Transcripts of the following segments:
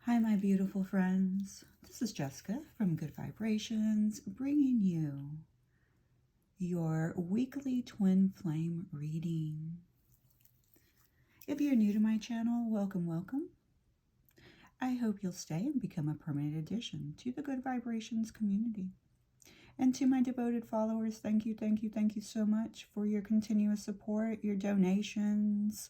Hi, my beautiful friends. This is Jessica from Good Vibrations, bringing you your weekly twin flame reading. If you're new to my channel, welcome. I hope you'll stay and become a permanent addition to the Good Vibrations community. And to my devoted followers, thank you so much for your continuous support, your donations,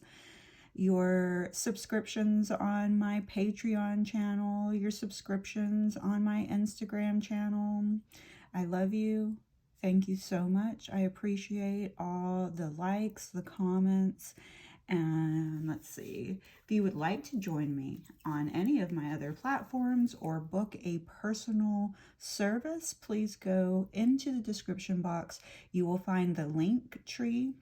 your subscriptions on my Patreon channel, your subscriptions on my Instagram channel. I love you. Thank you so much. I appreciate all the likes, the comments, and let's see. If you would like to join me on any of my other platforms or book a personal service, please go into the description box. You will find the Linktree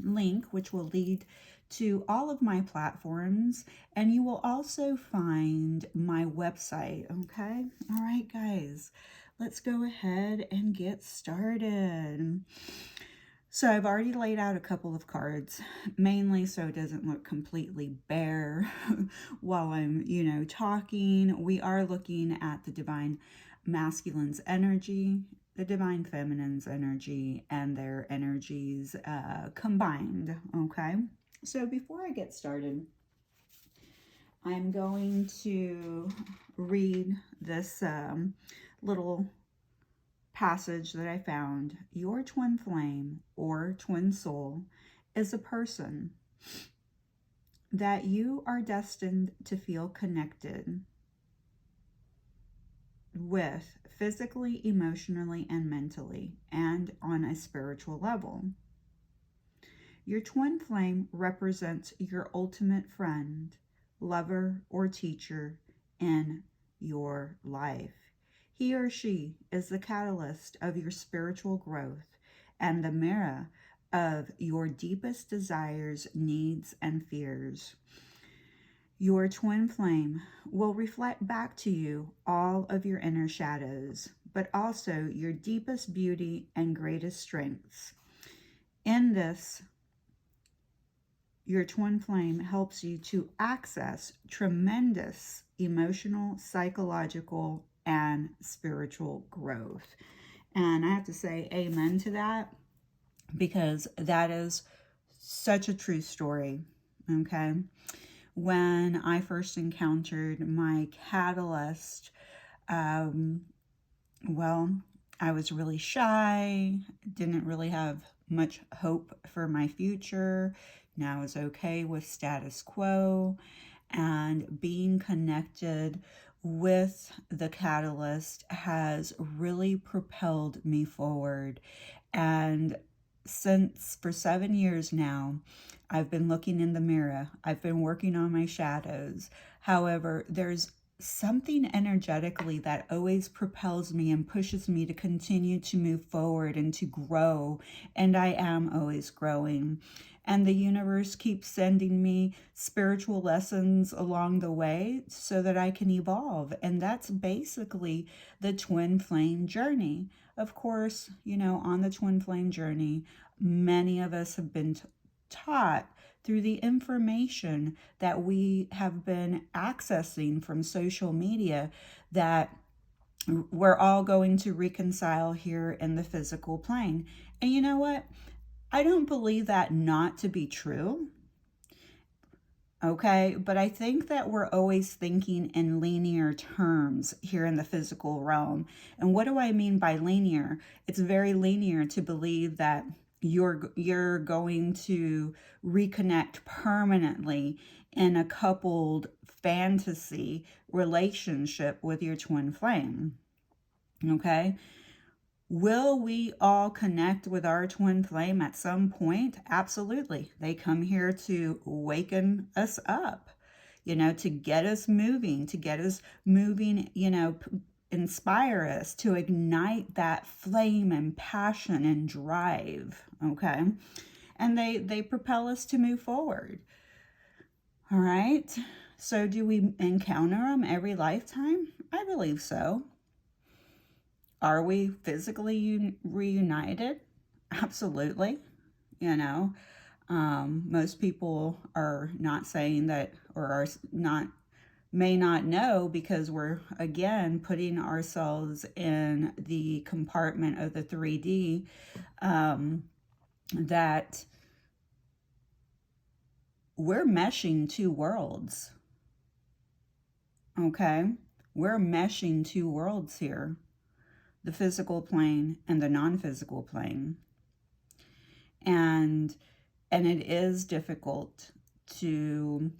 link, which will lead to all of my platforms, and you will also find my website. Okay, all right, guys, let's go ahead and get started. So I've already laid out a couple of cards, mainly so it doesn't look completely bare while I'm, talking. We are looking at the divine masculine's energy, the divine feminine's energy, and their energies combined, okay? So before I get started, I'm going to read this little passage that I found. Your twin flame or twin soul is a person that you are destined to feel connected with physically, emotionally, and mentally, and on a spiritual level. Your twin flame represents your ultimate friend, lover, or teacher in your life. He or she is the catalyst of your spiritual growth and the mirror of your deepest desires, needs, and fears. Your twin flame will reflect back to you all of your inner shadows, but also your deepest beauty and greatest strengths. In this, your twin flame helps you to access tremendous emotional, psychological, and spiritual growth. And I have to say amen to that, because that is such a true story, okay? When I first encountered my catalyst, well, I was really shy, didn't really have much hope for my future. Now I was okay with status quo, and being connected with the catalyst has really propelled me forward. And since for 7 years now, I've been looking in the mirror. I've been working on my shadows. However, there's something energetically that always propels me and pushes me to continue to move forward and to grow. And I am always growing. And the universe keeps sending me spiritual lessons along the way so that I can evolve. And that's basically the twin flame journey. Of course, on the twin flame journey, many of us have been taught through the information that we have been accessing from social media that we're all going to reconcile here in the physical plane. And you know what? I don't believe that not to be true. Okay, but I think that we're always thinking in linear terms here in the physical realm. And what do I mean by linear? It's very linear to believe that you're going to reconnect permanently in a coupled fantasy relationship with your twin flame. Okay? Will we all connect with our twin flame at some point? Absolutely. They come here to waken us up, to get us moving, inspire us, to ignite that flame and passion and drive, okay? And they propel us to move forward. All right? So do we encounter them every lifetime? I believe so. Are we physically reunited? Absolutely. Most people are not saying that, or are not may not know, because we're, again, putting ourselves in the compartment of the 3D, that we're meshing two worlds, okay? We're meshing two worlds here, the physical plane and the non-physical plane. And it is difficult to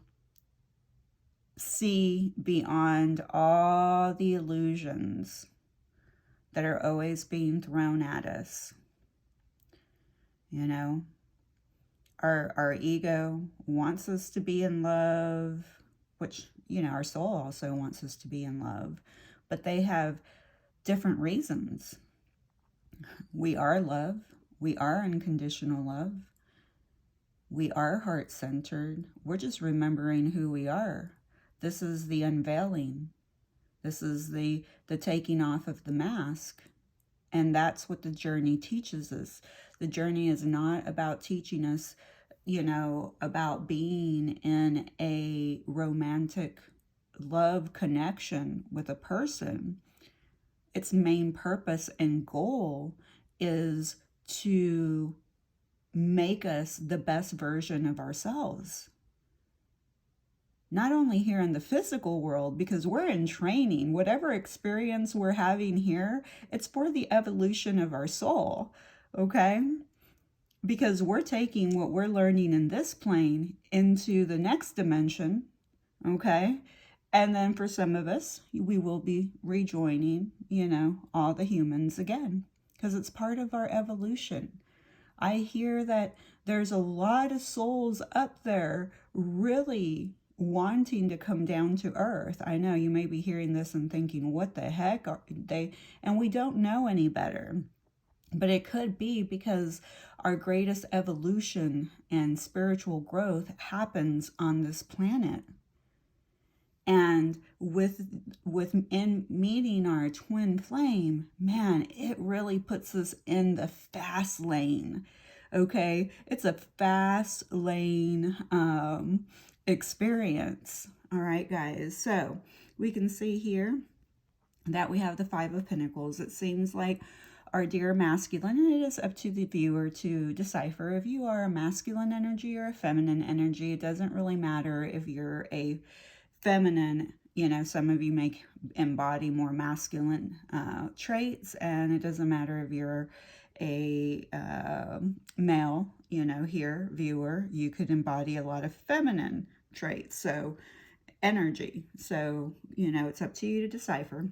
see beyond all the illusions that are always being thrown at us. You know, our ego wants us to be in love, which, you know, our soul also wants us to be in love, but they have different reasons. We are love. We are unconditional love. We are heart-centered. We're just remembering who we are. This is the unveiling. This is the taking off of the mask. And that's what the journey teaches us. The journey is not about teaching us, you know, about being in a romantic love connection with a person. Its main purpose and goal is to make us the best version of ourselves. Not only here in the physical world, because we're in training, whatever experience we're having here, it's for the evolution of our soul, okay? Because we're taking what we're learning in this plane into the next dimension, okay? And then for some of us, we will be rejoining, you know, all the humans again, because it's part of our evolution. I hear that there's a lot of souls up there really wanting to come down to earth. I know you may be hearing this and thinking, what the heck are they? And we don't know any better. But it could be because our greatest evolution and spiritual growth happens on this planet. And in meeting our twin flame, man, it really puts us in the fast lane. Okay, it's a fast lane experience. All right, guys. So we can see here that we have the Five of Pentacles. It seems like our dear masculine, and it is up to the viewer to decipher if you are a masculine energy or a feminine energy. It doesn't really matter if you're a feminine, you know, some of you may embody more masculine traits, and it doesn't matter if you're a male, you know, here, viewer, you could embody a lot of feminine traits, so energy. So, you know, it's up to you to decipher.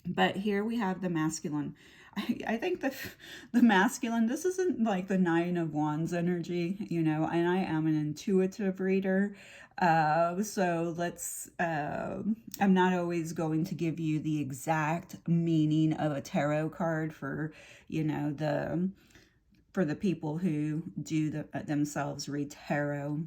But here we have the masculine. I think the masculine, this isn't like the Nine of Wands energy, you know, and I am an intuitive reader. So let's, I'm not always going to give you the exact meaning of a tarot card for, you know, for the people who do themselves read tarot.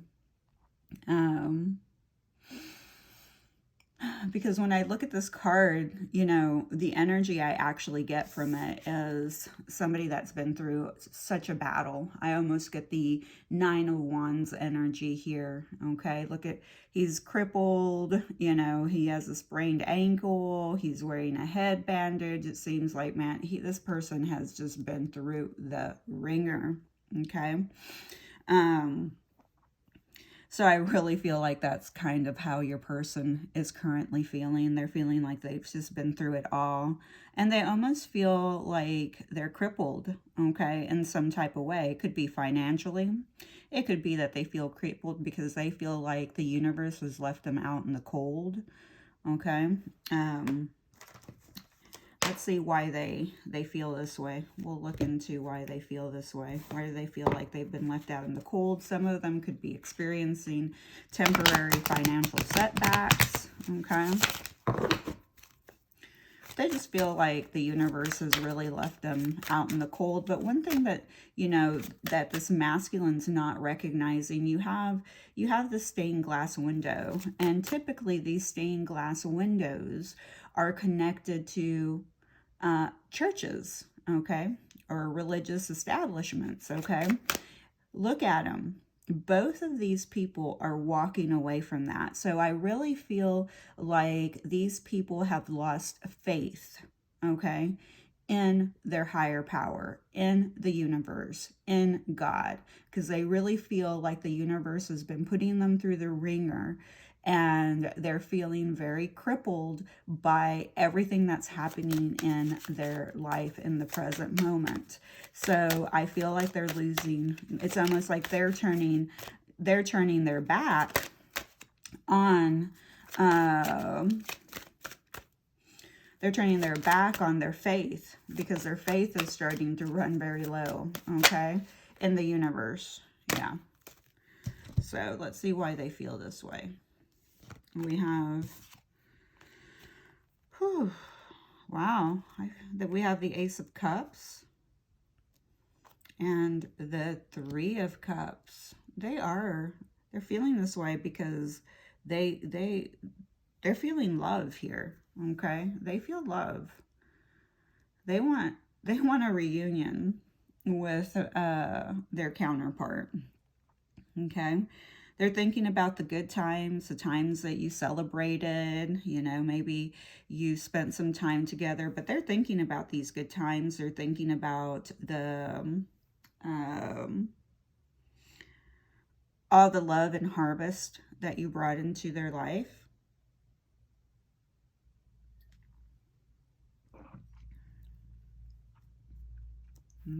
Because when I look at this card, you know, the energy I actually get from it is somebody that's been through such a battle. I almost get the Nine of Wands energy here, okay? Look at, he's crippled, you know, he has a sprained ankle, he's wearing a head bandage. It seems like, man, this person has just been through the ringer, okay? So I really feel like that's kind of how your person is currently feeling. They're feeling like they've just been through it all. And they almost feel like they're crippled, okay, in some type of way. It could be financially. It could be that they feel crippled because they feel like the universe has left them out in the cold, okay. Let's see why they feel this way. We'll look into why they feel this way. Why do they feel like they've been left out in the cold? Some of them could be experiencing temporary financial setbacks, okay? They just feel like the universe has really left them out in the cold. But one thing that, you know, that this masculine's not recognizing, you have the stained glass window. And typically these stained glass windows are connected to churches, okay, or religious establishments, okay. Look at them. both of these people are walking away from that. So I really feel like these people have lost faith, okay, in their higher power, in the universe, in God, because they really feel like the universe has been putting them through the ringer, and they're feeling very crippled by everything that's happening in their life in the present moment. So I feel like they're losing. It's almost like they're turning their back on they're turning their back on their faith, because their faith is starting to run very low, okay, in the universe. Yeah. So let's see why they feel this way. We have, wow, that we have the Ace of Cups and the Three of Cups. They're feeling this way because they're feeling love here. Okay, they feel love. They want a reunion with their counterpart. Okay, they're thinking about the good times, the times that you celebrated. You know, maybe you spent some time together, but they're thinking about these good times. They're thinking about the all the love and harvest that you brought into their life.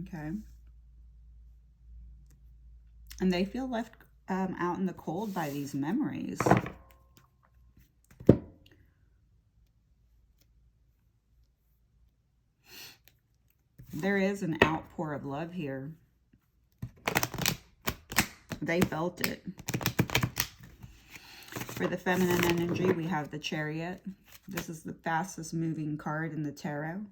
Okay. And they feel left out in the cold by these memories. There is an outpour of love here. They felt it. For the feminine energy, we have the Chariot. This is the fastest moving card in the tarot.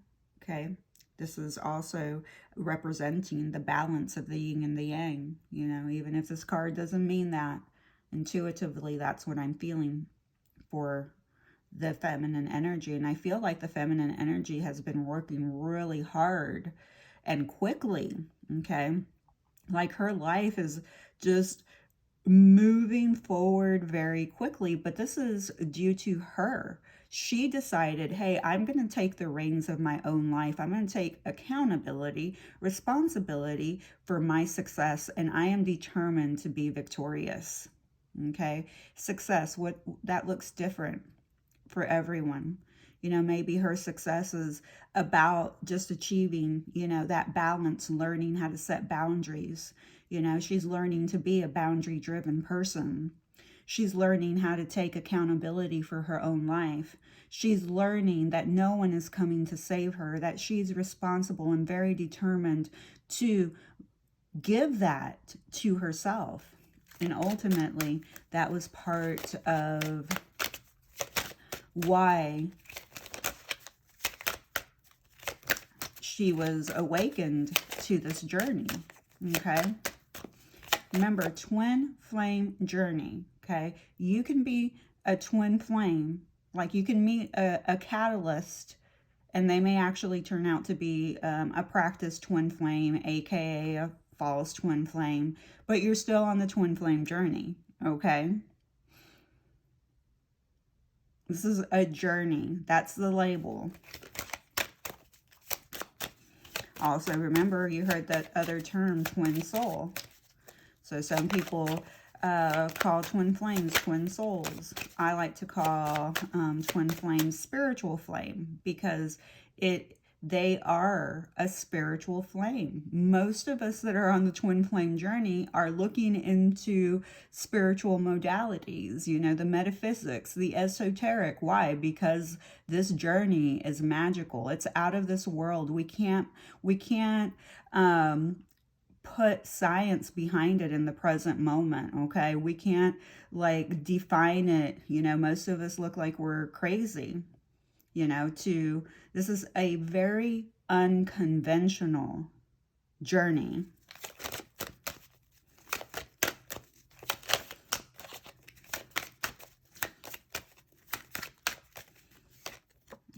Okay. This is also representing the balance of the yin and the yang. You know, even if this card doesn't mean that, intuitively, that's what I'm feeling for the feminine energy. And I feel like the feminine energy has been working really hard and quickly, okay? Like her life is just moving forward very quickly, but this is due to her. She decided, hey, I'm going to take the reins of my own life. I'm going to take accountability, responsibility for my success, and I am determined to be victorious. Okay? Success, what that looks different for everyone. You know, maybe her success is about just achieving, you know, that balance, learning how to set boundaries. You know, she's learning to be a boundary-driven person. She's learning how to take accountability for her own life. She's learning that no one is coming to save her, that she's responsible and very determined to give that to herself. And ultimately, that was part of why she was awakened to this journey. Okay? Remember, twin flame journey. Okay? You can be a twin flame. Like, you can meet a catalyst, and they may actually turn out to be a practiced twin flame, aka a false twin flame, but you're still on the twin flame journey. Okay? This is a journey. That's the label. Also, remember, you heard that other term, twin soul. So some people call twin flames twin souls. I like to call twin flames spiritual flame, because they are a spiritual flame. Most of us that are on the twin flame journey are looking into spiritual modalities, you know, the metaphysics, the esoteric. Why? Because this journey is magical. It's out of this world. We can't put science behind it in the present moment, okay? We can't, like, define it. You know, most of us look like we're crazy. You know, this is a very unconventional journey.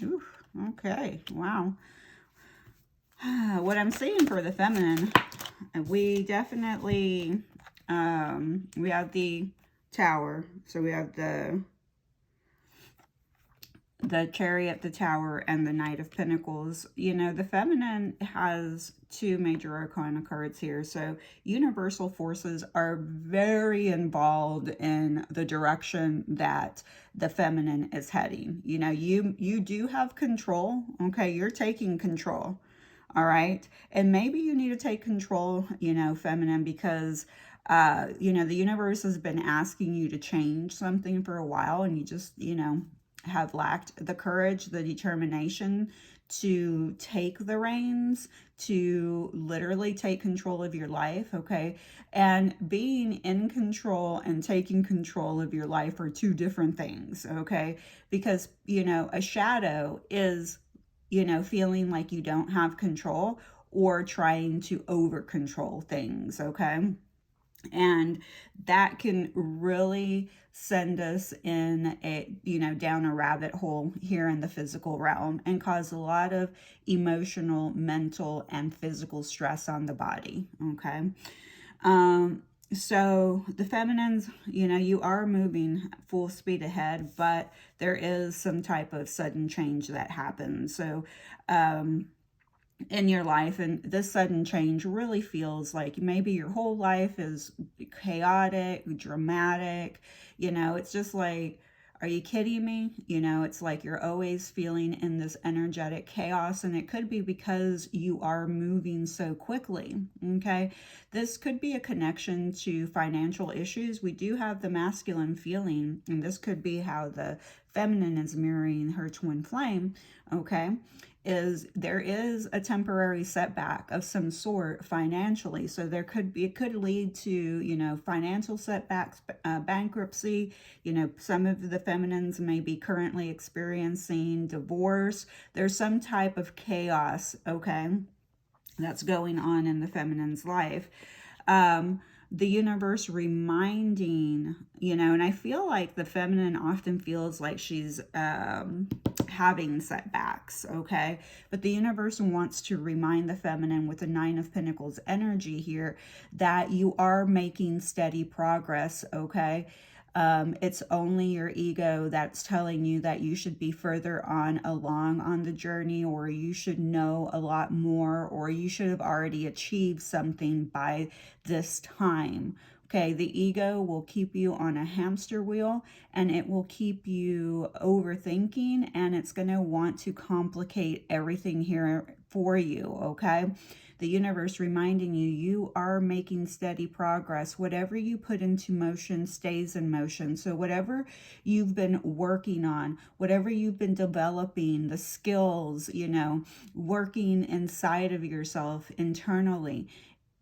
Ooh, okay, wow. What I'm seeing for the feminine, we definitely We have the Tower. So we have the Chariot, the Tower, and the Knight of Pentacles. You know, the feminine has two major arcana cards here. So universal forces are very involved in the direction that the feminine is heading. You know, you do have control. Okay, you're taking control. All right. And maybe you need to take control, you know, feminine, because you know, the universe has been asking you to change something for a while, and you just, you know, have lacked the courage, the determination to take the reins, to literally take control of your life, okay? And being in control and taking control of your life are two different things, okay? Because, you know, a shadow is, you know, feeling like you don't have control or trying to over control things, okay? And that can really send us in a, you know, down a rabbit hole here in the physical realm and cause a lot of emotional, mental, and physical stress on the body, okay? So the feminines, you know, you are moving full speed ahead, but there is some type of sudden change that happens. So, in your life, and this sudden change really feels like maybe your whole life is chaotic, dramatic, you know, it's just like, are you kidding me? You know, it's like you're always feeling in this energetic chaos, and it could be because you are moving so quickly. Okay, this could be a connection to financial issues. We do have the masculine feeling, and this could be how the feminine is mirroring her twin flame. Okay, is there is a temporary setback of some sort financially. So there could be, it could lead to, you know, financial setbacks, bankruptcy. You know, some of the feminines may be currently experiencing divorce. There's some type of chaos, okay, that's going on in the feminine's life. The universe reminding, you know, and I feel like the feminine often feels like she's having setbacks, okay? But the universe wants to remind the feminine with the Nine of Pentacles energy here that you are making steady progress, okay? It's only your ego that's telling you that you should be further on along on the journey, or you should know a lot more, or you should have already achieved something by this time. Okay, the ego will keep you on a hamster wheel, and it will keep you overthinking, and it's going to want to complicate everything here for you, okay? The universe reminding you, you are making steady progress. Whatever you put into motion stays in motion. So whatever you've been working on, whatever you've been developing, the skills, you know, working inside of yourself internally,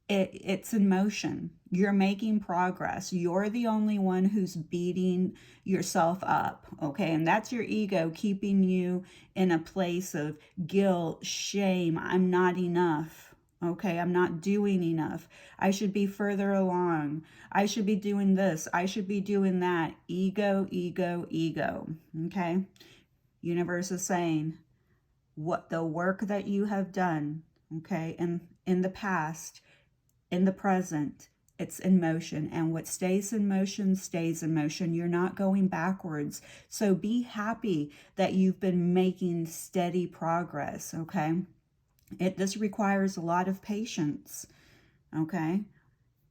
it's in motion. You're making progress. You're the only one who's beating yourself up, okay? And that's your ego keeping you in a place of guilt, shame. I'm not enough, okay? I'm not doing enough. I should be further along. I should be doing this. I should be doing that. Ego, ego, ego, okay? Universe is saying what the work that you have done, okay, and in the past, in the present, it's in motion, and what stays in motion stays in motion. You're not going backwards. So be happy that you've been making steady progress, okay? This requires a lot of patience, okay?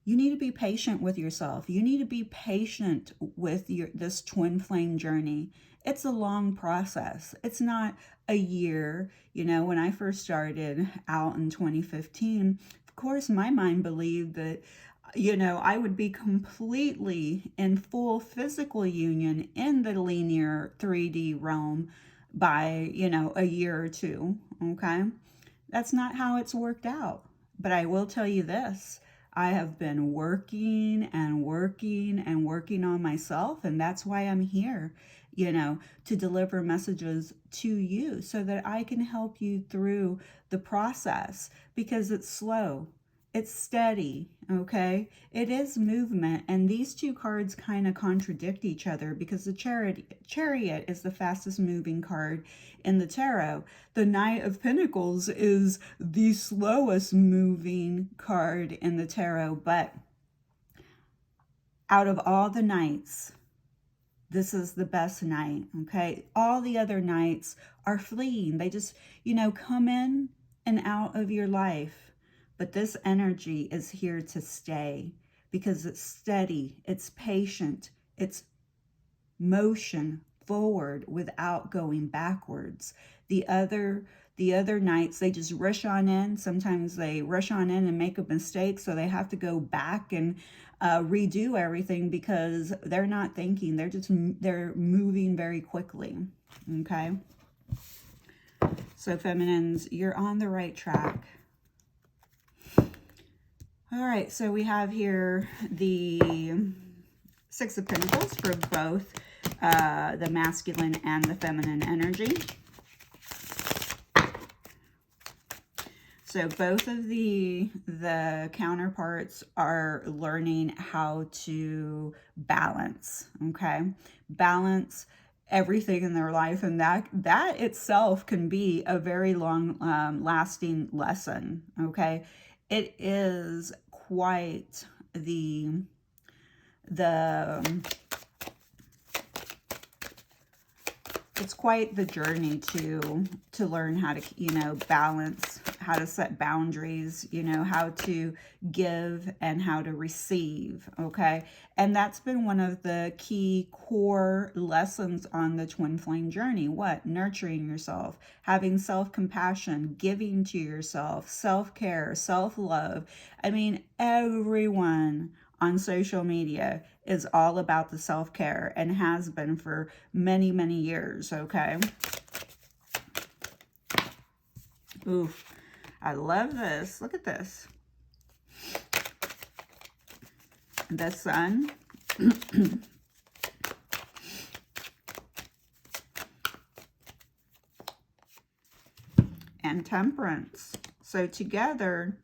You need to be patient with yourself. You need to be patient with this twin flame journey. It's a long process. It's not a year. You know, when I first started out in 2015, of course, my mind believed that, you know, I would be completely in full physical union in the linear 3D realm by, you know, a year or two, okay? That's not how it's worked out. But I will tell you this, I have been working and working and working on myself, and that's why I'm here, you know, to deliver messages to you so that I can help you through the process, because it's slow. It's steady, okay? It is movement, and these two cards kind of contradict each other because the Chariot is the fastest moving card in the tarot. The Knight of Pentacles is the slowest moving card in the tarot, but out of all the nights, this is the best night, okay? All the other nights are fleeting. They just, come in and out of your life. But this energy is here to stay because it's steady, it's patient, it's motion forward without going backwards. The other nights, they just rush on in. Sometimes they rush on in and make a mistake, so they have to go back and redo everything because they're not thinking. They're moving very quickly. Okay. So feminines, you're on the right track. All right. So we have here the Six of Pentacles for both the masculine and the feminine energy. So both of the counterparts are learning how to balance, okay? Balance everything in their life, and that itself can be a very long lasting lesson, okay? It is quite it's quite the journey to learn how to, balance, how to set boundaries, how to give and how to receive, okay? And that's been one of the key core lessons on the twin flame journey. What? Nurturing yourself, having self-compassion, giving to yourself, self-care, self-love. I mean, everyone on social media is all about the self-care and has been for many, many years, okay? Oof, I love this. Look at this. The Sun. And Temperance. So together,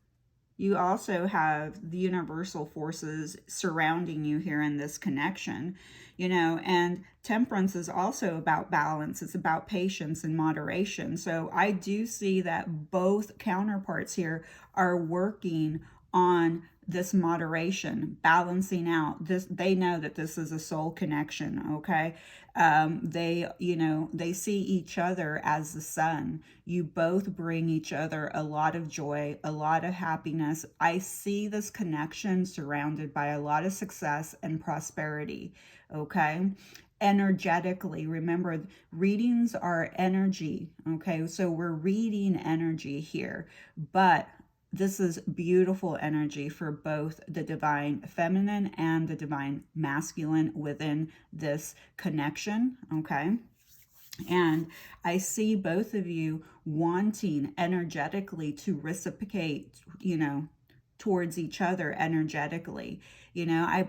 you also have the universal forces surrounding you here in this connection, and Temperance is also about balance. It's about patience and moderation. So I do see that both counterparts here are working on this moderation, balancing out this. They know that this is a soul connection, okay? They see each other as the sun. You both bring each other a lot of joy, a lot of happiness. I see this connection surrounded by a lot of success and prosperity, okay? Energetically, remember, readings are energy, okay? So we're reading energy here, but this is beautiful energy for both the divine feminine and the divine masculine within this connection, okay? And I see both of you wanting energetically to reciprocate, towards each other energetically. I,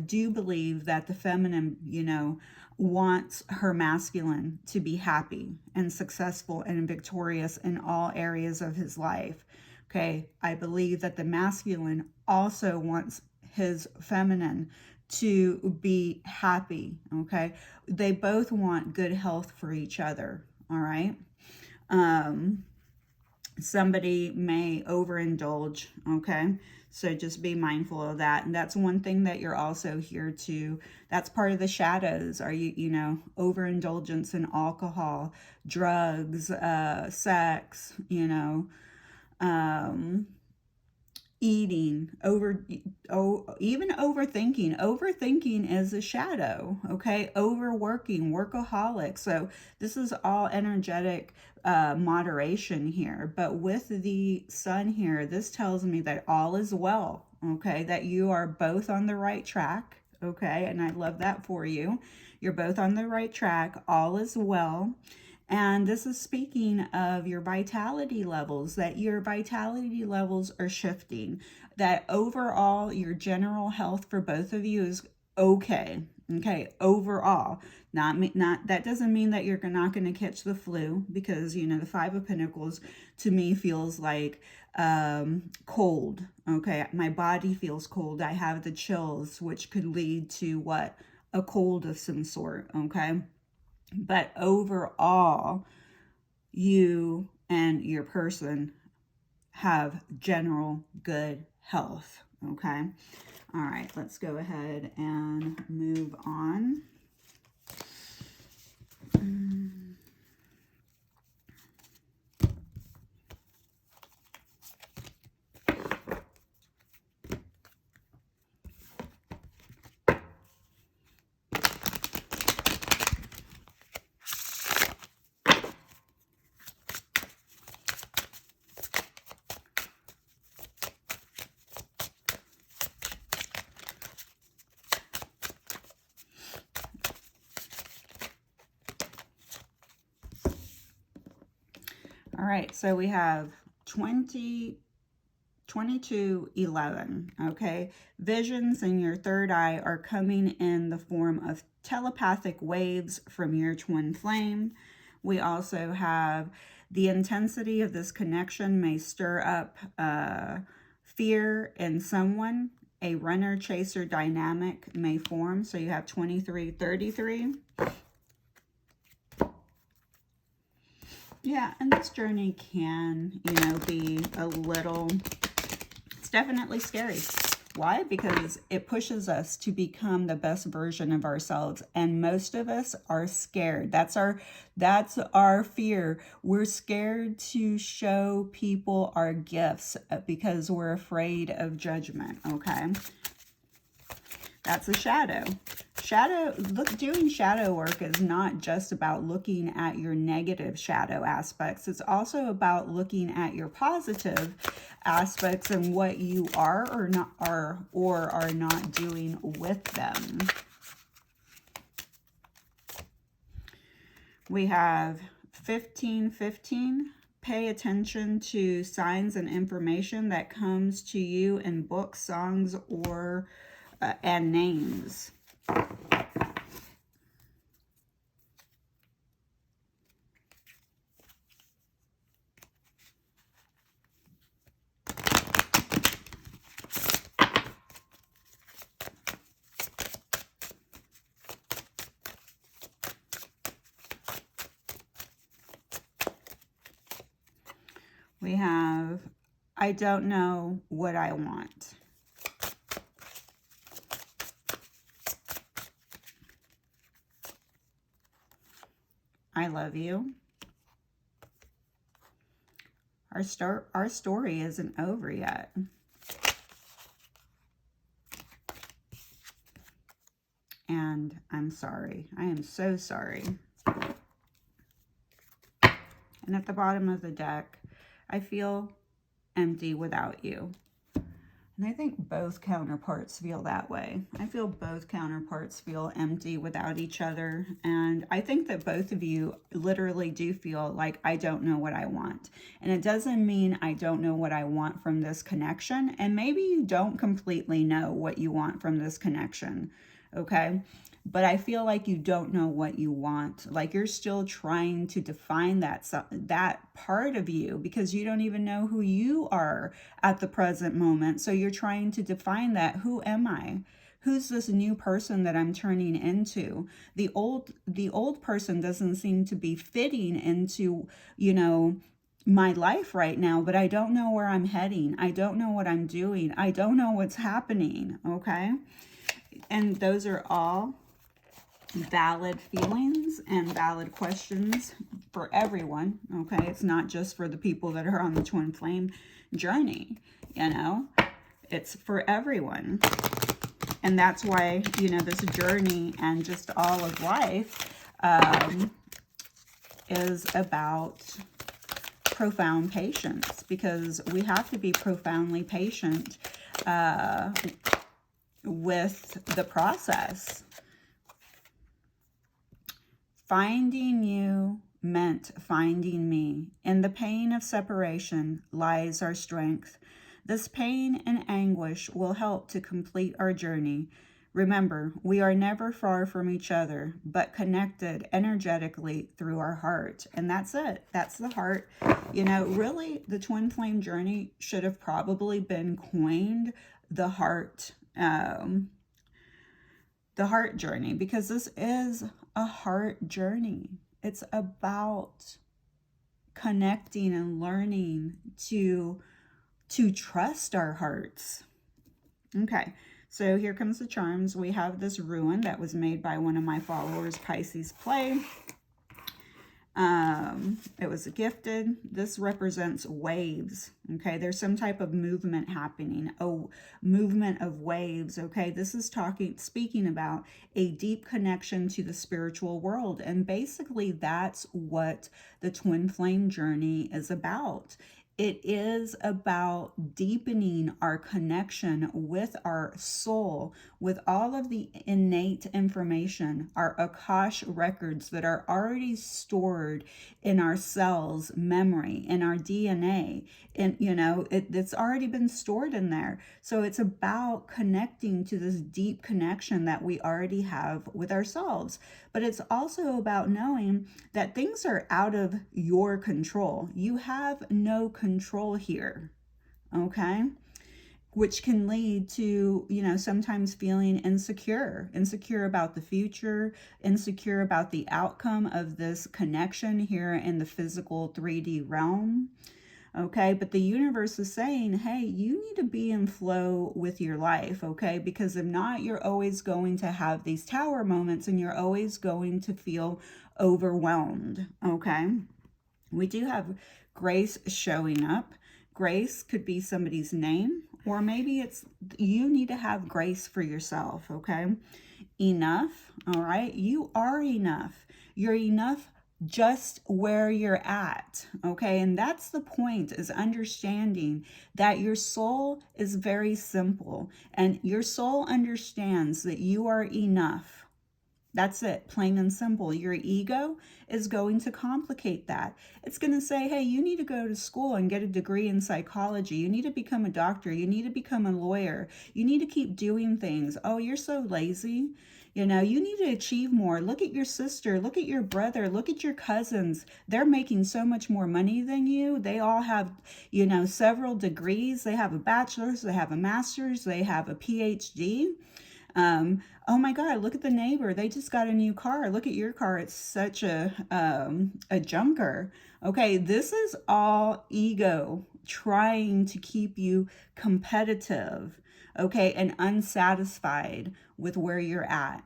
do believe that the feminine, wants her masculine to be happy and successful and victorious in all areas of his life. Okay, I believe that the masculine also wants his feminine to be happy, okay? They both want good health for each other, all right? Somebody may overindulge, okay? So just be mindful of that. And that's one thing that you're also here to, that's part of the shadows. Are you, overindulgence in alcohol, drugs, sex, eating, even overthinking is a shadow, okay? Overworking, workaholic. So this is all energetic moderation here. But with the sun here, this tells me that all is well, okay? That you are both on the right track, okay? And I love that for you. You're both on the right track. All is well. And this is speaking of your vitality levels, that your vitality levels are shifting, that overall your general health for both of you is okay. Okay, overall. Not that doesn't mean that you're not going to catch the flu, because the Five of Pentacles to me feels like cold. Okay, my body feels cold. I have the chills, which could lead to what? A cold of some sort, okay? But overall, you and your person have general good health, okay? All right, let's go ahead and move on. All right, so we have 2211, okay? Visions in your third eye are coming in the form of telepathic waves from your twin flame. We also have the intensity of this connection may stir up fear in someone. A runner-chaser dynamic may form. So you have 2333. Yeah, and this journey can, you know, be a little, it's definitely scary. Why? Because it pushes us to become the best version of ourselves. And most of us are scared. That's our fear. We're scared to show people our gifts because we're afraid of judgment, okay? That's a shadow. Doing shadow work is not just about looking at your negative shadow aspects. It's also about looking at your positive aspects and what you are or are not doing with them. We have 1515. Pay attention to signs and information that comes to you in books, songs, or and names. We have, I don't know what I want. I love you. Our story isn't over yet. And I'm sorry. I am so sorry. And at the bottom of the deck, I feel empty without you. And I think both counterparts feel that way. I feel both counterparts feel empty without each other. And I think that both of you literally do feel like I don't know what I want. And it doesn't mean I don't know what I want from this connection. And maybe you don't completely know what you want from this connection. Okay? But I feel like you don't know what you want. Like you're still trying to define that part of you because you don't even know who you are at the present moment. So you're trying to define that. Who am I? Who's this new person that I'm turning into? The old person doesn't seem to be fitting into, you know, my life right now, but I don't know where I'm heading. I don't know what I'm doing. I don't know what's happening. Okay. And those are all valid feelings and valid questions for everyone, okay? It's not just for the people that are on the twin flame journey, you know? It's for everyone. And that's why, you know, this journey and just all of life is about profound patience, because we have to be profoundly patient with the process. Finding you meant finding me. In the pain of separation lies our strength. This pain and anguish will help to complete our journey. Remember, we are never far from each other, but connected energetically through our heart. And that's it. That's the heart. You know, really, the twin flame journey should have probably been coined the heart journey, because this is a heart journey. It's about connecting and learning to trust our hearts. Okay, so here comes the charms. We have this ruin that was made by one of my followers, Pisces Play. It was gifted. This represents waves. Okay, there's some type of movement happening, a movement of waves. Okay, this is speaking about a deep connection to the spiritual world, and basically that's what the twin flame journey is about. It is about deepening our connection with our soul, with all of the innate information, our Akash records that are already stored in our cells, memory, in our DNA. And, it's already been stored in there. So it's about connecting to this deep connection that we already have with ourselves. But it's also about knowing that things are out of your control. You have no control here, okay? Which can lead to, sometimes feeling insecure about the future, insecure about the outcome of this connection here in the physical 3D realm. Okay, but the universe is saying, hey, you need to be in flow with your life, okay? Because if not, you're always going to have these tower moments and you're always going to feel overwhelmed, okay? We do have Grace showing up. Grace could be somebody's name, or maybe it's you need to have grace for yourself, okay? Enough, all right? You are enough. You're enough just where you're at, okay? And that's the point, is understanding that your soul is very simple, and your soul understands that you are enough. That's it, plain and simple. Your ego is going to complicate that. It's going to say, hey, you need to go to school and get a degree in psychology. You need to become a doctor. You need to become a lawyer. You need to keep doing things. Oh, you're so lazy. You need to achieve more. Look at your sister. Look at your brother. Look at your cousins. They're making so much more money than you. They all have, several degrees. They have a bachelor's. They have a master's. They have a PhD. Oh my God, look at the neighbor. They just got a new car. Look at your car. It's such a junker. Okay, this is all ego trying to keep you competitive, okay, and unsatisfied with where you're at.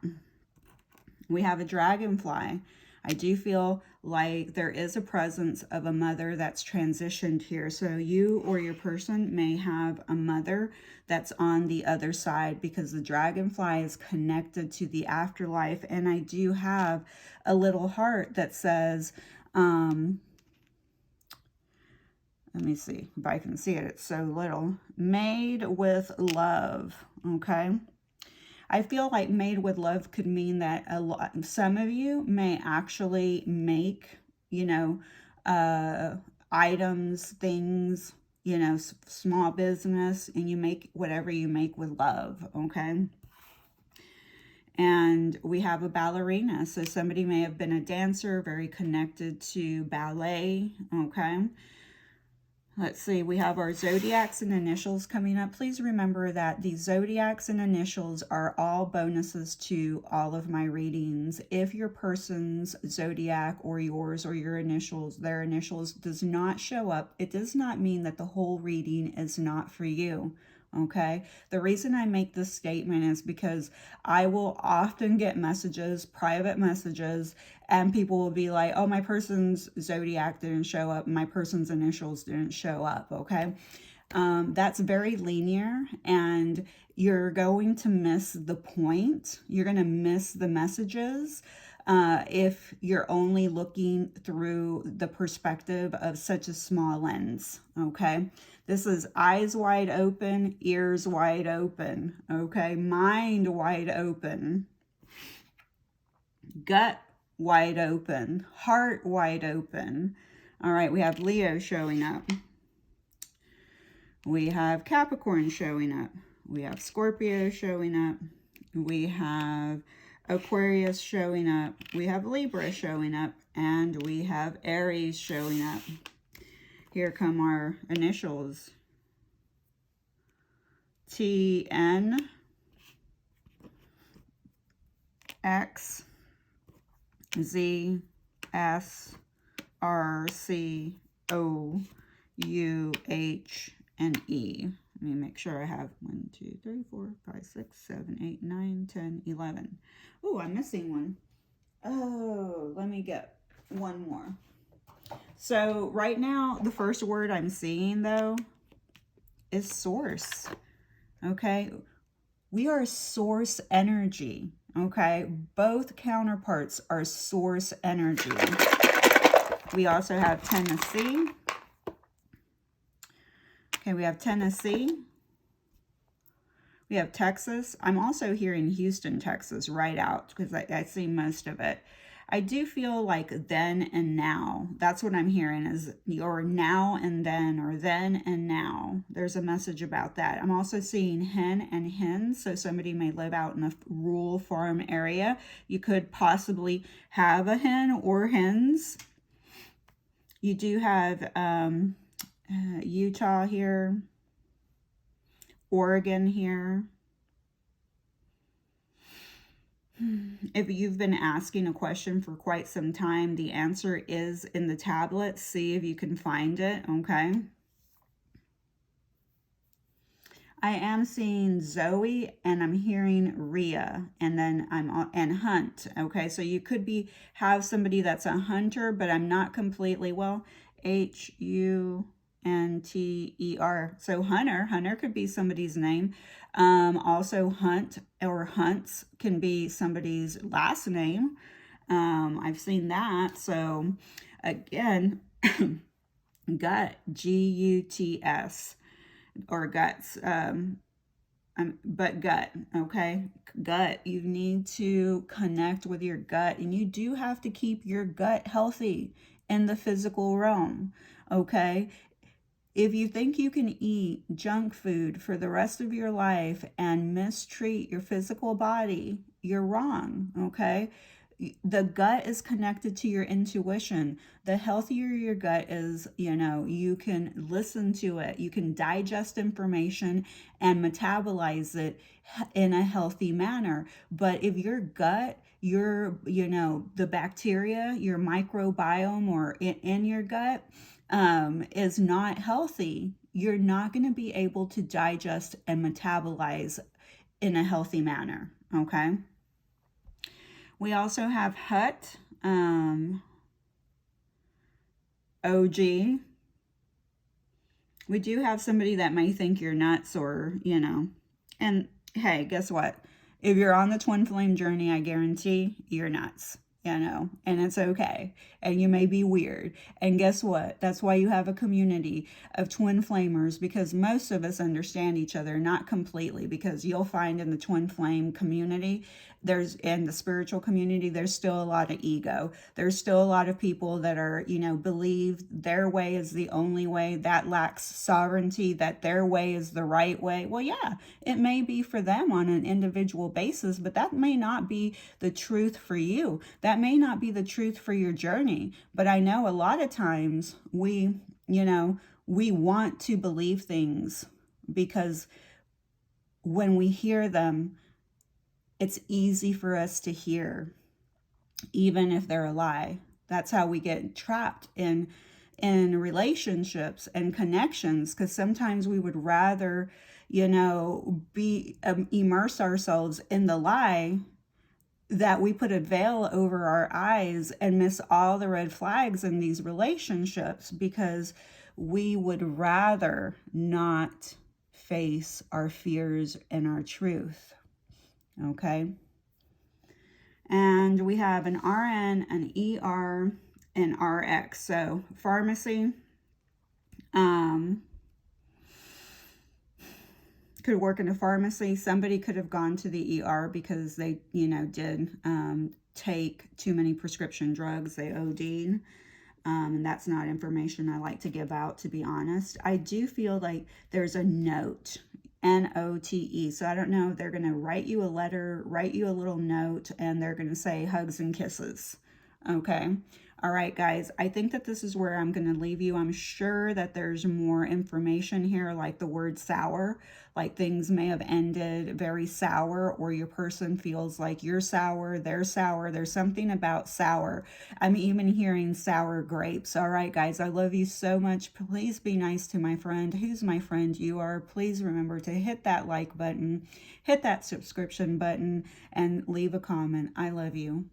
We have a dragonfly. I do feel like there is a presence of a mother that's transitioned here. So you or your person may have a mother that's on the other side, because the dragonfly is connected to the afterlife. And I do have a little heart that says, let me see if I can see it. It's so little. Made with love, okay? I feel like made with love could mean that some of you may actually make, items, things, small business, and you make whatever you make with love, okay? And we have a ballerina. So somebody may have been a dancer, very connected to ballet, okay? Let's see, we have our zodiacs and initials coming up. Please remember that the zodiacs and initials are all bonuses to all of my readings. If your person's zodiac or yours or your initials, their initials does not show up, it does not mean that the whole reading is not for you. Okay, the reason I make this statement is because I will often get messages, private messages, and people will be like, oh, my person's zodiac didn't show up, my person's initials didn't show up. Okay, that's very linear, and you're going to miss the point. You're going to miss the messages if you're only looking through the perspective of such a small lens. Okay, this is eyes wide open, ears wide open, okay? Mind wide open, gut wide open, heart wide open. All right, we have Leo showing up. We have Capricorn showing up. We have Scorpio showing up. We have Aquarius showing up. We have Libra showing up. And we have Aries showing up. Here come our initials. TN, X, Z, S, R, C, O, U, H, and E. Let me make sure I have 1, 2, 3, 4, 5, 6, 7, 8, 9, 10, 11. Oh, I'm missing one. Oh, let me get one more. So right now, the first word I'm seeing though is source. Okay. We are source energy. Okay. Both counterparts are source energy. We also have Tennessee. Okay, we have Tennessee. We have Texas. I'm also hearing Houston, Texas right out because I see most of it. I do feel like then and now. That's what I'm hearing is your now and then, or then and now. There's a message about that. I'm also seeing hen and hens. So somebody may live out in a rural farm area. You could possibly have a hen or hens. You do have Utah here, Oregon here. If you've been asking a question for quite some time, the answer is in the tablet. See if you can find it, okay? I am seeing Zoe and I'm hearing Rhea and then and Hunt, okay? So you could have somebody that's a hunter, but I'm not completely, well, Hunter. So Hunter could be somebody's name. Also Hunt or Hunts can be somebody's last name. I've seen that. So again, gut, Guts, or guts, but gut, okay? Gut, you need to connect with your gut, and you do have to keep your gut healthy in the physical realm, okay? If you think you can eat junk food for the rest of your life and mistreat your physical body, you're wrong, okay? The gut is connected to your intuition. The healthier your gut is, you can listen to it, you can digest information and metabolize it in a healthy manner. But if your gut, the bacteria, your microbiome or in your gut is not healthy, you're not going to be able to digest and metabolize in a healthy manner, okay? We also have Hut, OG. We do have somebody that may think you're nuts or, and hey, guess what? If you're on the twin flame journey, I guarantee you're nuts, and it's okay. And you may be weird. And guess what? That's why you have a community of twin flamers, because most of us understand each other, not completely, because you'll find in the twin flame community, in the spiritual community, there's still a lot of ego. There's still a lot of people that are, believe their way is the only way, that lacks sovereignty, that their way is the right way. Well, yeah, it may be for them on an individual basis, but that may not be the truth for you. That may not be the truth for your journey. But I know a lot of times we want to believe things because when we hear them, it's easy for us to hear, even if they're a lie. That's how we get trapped in relationships and connections, because sometimes we would rather, immerse ourselves in the lie, that we put a veil over our eyes and miss all the red flags in these relationships because we would rather not face our fears and our truth. Okay. And we have an RN, an ER, and RX. So pharmacy could work in a pharmacy. Somebody could have gone to the ER because they, did take too many prescription drugs. They OD'd. And that's not information I like to give out, to be honest. I do feel like there's a note. NOTE. So I don't know if they're going to write you a letter, write you a little note, and they're going to say hugs and kisses. Okay. All right, guys. I think that this is where I'm going to leave you. I'm sure that there's more information here, like the word sour, like things may have ended very sour, or your person feels like you're sour, they're sour. There's something about sour. I'm even hearing sour grapes. All right, guys. I love you so much. Please be nice to my friend. Who's my friend? You are. Please remember to hit that like button, hit that subscription button, and leave a comment. I love you.